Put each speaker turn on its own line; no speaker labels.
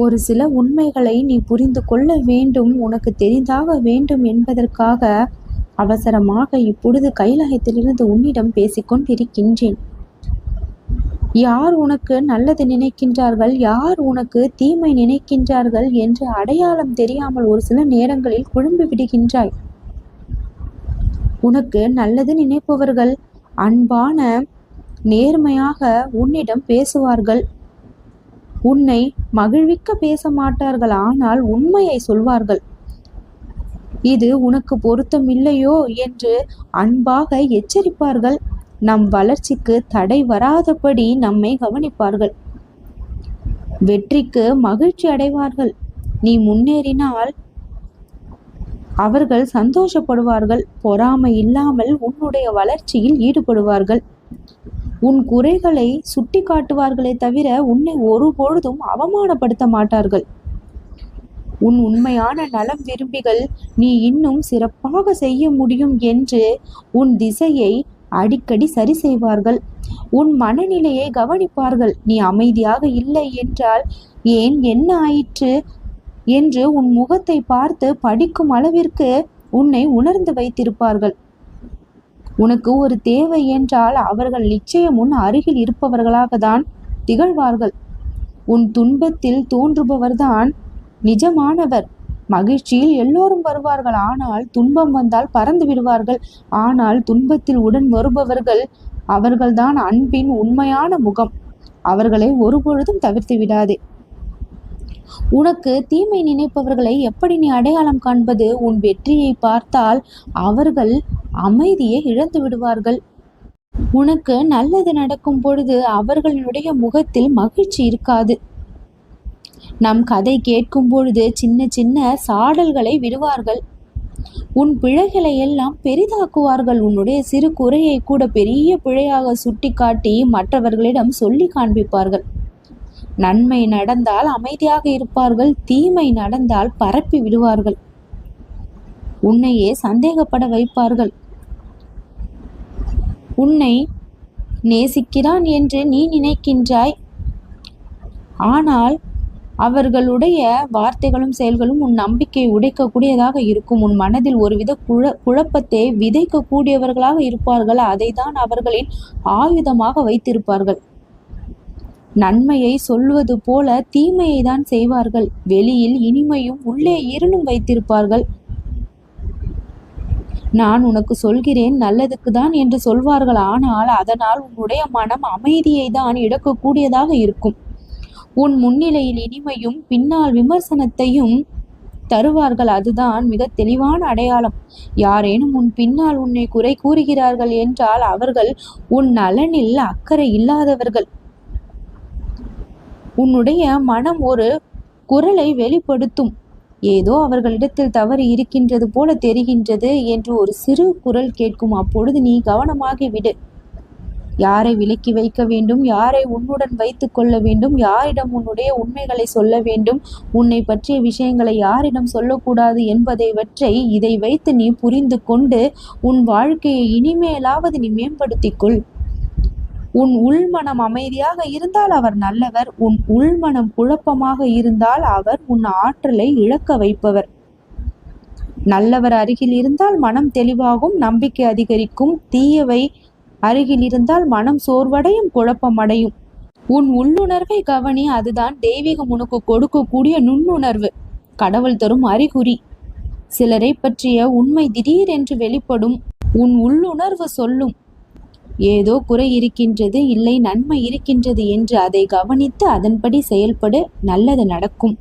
ஒரு சில உண்மைகளை நீ புரிந்து கொள்ள வேண்டும், உனக்கு தெரிந்தாக வேண்டும் என்பதற்காக அவசரமாக இப்பொழுது கைலாயத்திலிருந்து உன்னிடம் பேசிக்கொண்டிருக்கின்றேன். யார் உனக்கு நல்லது நினைக்கின்றார்கள், யார் உனக்கு தீமை நினைக்கின்றார்கள் என்று அடையாளம் தெரியாமல் ஒரு சில நேரங்களில் குழம்பி விடுகின்றாய். உனக்கு நல்லது நினைப்பவர்கள் அன்பான நேர்மையாக உன்னிடம் பேசுவார்கள். உன்னை மகிழ்விக்க பேச மாட்டார்கள், ஆனால் உண்மையை சொல்வார்கள். இது உனக்கு பொருத்தமில்லையோ என்று அன்பாக எச்சரிப்பார்கள். நம் வளர்ச்சிக்கு தடை வராதபடி நம்மை கவனிப்பார்கள். வெற்றிக்கு மகிழ்ச்சி அடைவார்கள். நீ முன்னேறினால் அவர்கள் சந்தோஷப்படுவார்கள். பொறாமை இல்லாமல் உன்னுடைய வளர்ச்சியில் ஈடுபடுவார்கள். உன் குறைகளை சுட்டி காட்டுவார்களே தவிர உன்னை ஒருபொழுதும் அவமானப்படுத்த மாட்டார்கள். உன் உண்மையான நலம் விரும்பிகள் நீ இன்னும் சிறப்பாக செய்ய முடியும் என்று உன் திசையை அடிக்கடி சரி செய்வார்கள். உன் மனநிலையை கவனிப்பார்கள். நீ அமைதியாக இல்லை என்றால் ஏன், என்ன ஆயிற்று என்று உன் முகத்தை பார்த்து படிக்கும் அளவிற்கு உன்னை உணர்ந்து வைத்திருப்பார்கள். உனக்கு ஒரு தேவை என்றால் அவர்கள் நிச்சயம் உன் அருகில் இருப்பவர்களாக தான் திகழ்வார்கள். உன் துன்பத்தில் தோன்றுபவர்தான் நிஜமானவர். மகிழ்ச்சியில் எல்லோரும் வருவார்கள், ஆனால் துன்பம் வந்தால் பறந்து விடுவார்கள். ஆனால் துன்பத்தில் உடன் வருபவர்கள் அவர்கள்தான் அன்பின் உண்மையான முகம். அவர்களை ஒருபொழுதும் தவிர்த்து விடாதே. உனக்கு தீமை நினைப்பவர்களை எப்படி நீ அடையாளம் காண்பது? உன் வெற்றியை பார்த்தால் அவர்கள் அமைதியை இழந்து விடுவார்கள். உனக்கு நல்லது நடக்கும் பொழுது அவர்களுடைய முகத்தில் மகிழ்ச்சி இருக்காது. நம் கதை கேட்கும் பொழுது சின்ன சின்ன சாடல்களை விடுவார்கள். உன் பிழைகளை எல்லாம் பெரிதாக்குவார்கள். உன்னுடைய சிறு குறையை கூட பெரிய பிழையாக சுட்டி காட்டி மற்றவர்களிடம் சொல்லி காண்பிப்பார்கள். நன்மை நடந்தால் அமைதியாக இருப்பார்கள், தீமை நடந்தால் பரப்பி விடுவார்கள். உன்னையே சந்தேகப்பட வைப்பார்கள். உன்னை நேசிக்கிறான் என்று நீ நினைக்கின்றாய், ஆனால் அவர்களுடைய வார்த்தைகளும் செயல்களும் உன் நம்பிக்கையை உடைக்கக்கூடியதாக இருக்கும். உன் மனதில் ஒருவித குழப்பத்தை விதைக்கக்கூடியவர்களாக இருப்பார்கள். அதை தான் அவர்களின் ஆயுதமாக வைத்திருப்பார்கள். நன்மையை சொல்வது போல தீமையை தான் செய்வார்கள். வெளியில் இனிமையும் உள்ளே இருளும் வைத்திருப்பார்கள். நான் உனக்கு சொல்கிறேன் நல்லதுக்கு தான் என்று சொல்வார்கள், ஆனால் அதனால் உன்னுடைய மனம் அமைதியை தான் இழக்கக்கூடியதாக இருக்கும். உன் முன்னிலையில் இனிமையும் பின்னால் விமர்சனத்தையும் தருவார்கள். அதுதான் மிக தெளிவான அடையாளம். யாரேனும் உன் பின்னால் உன்னை குறை கூறுகிறார்கள் என்றால் அவர்கள் உன் நலனில் அக்கறை இல்லாதவர்கள். உன்னுடைய மனம் ஒரு குரலை வெளிப்படுத்தும். ஏதோ அவர்களிடத்தில் தவறு இருக்கின்றது போல தெரிகின்றது என்று ஒரு சிறு குரல் கேட்கும். அப்பொழுது நீ கவனமாகி விடு. யாரை விலக்கி வைக்க வேண்டும், யாரை உன்னுடன் வைத்து கொள்ள வேண்டும், யாரிடம் உன்னுடைய உண்மைகளை சொல்ல வேண்டும், உன்னை பற்றிய விஷயங்களை யாரிடம் சொல்லக்கூடாது என்பதை இதை வைத்து நீ புரிந்து கொண்டு உன் வாழ்க்கையை இனிமேலாவது நீ மேம்படுத்திக்கொள். உன் உள்மனம் அமைதியாக இருந்தால் அவர் நல்லவர். உன் உள்மனம் குழப்பமாக இருந்தால் அவர் உன் ஆற்றலை இழக்க வைப்பவர். நல்லவர் அருகில் இருந்தால் மனம் தெளிவாகும், நம்பிக்கை அதிகரிக்கும். தீயவை அருகில் இருந்தால் மனம் சோர்வடையும், குழப்பமடையும். உன் உள்ளுணர்வை கவனி. அதுதான் தெய்வீகம் உனக்கு கொடுக்கக்கூடிய நுண்ணுணர்வு, கடவுள் தரும் அறிகுறி. சிலரை பற்றிய உண்மை திடீரென்று வெளிப்படும். உன் உள்ளுணர்வு சொல்லும், ஏதோ குறை இருக்கின்றது, இல்லை நன்மை இருக்கின்றது என்று. அதை கவனித்து அதன்படி செயல்படு, நல்லது நடக்கும்.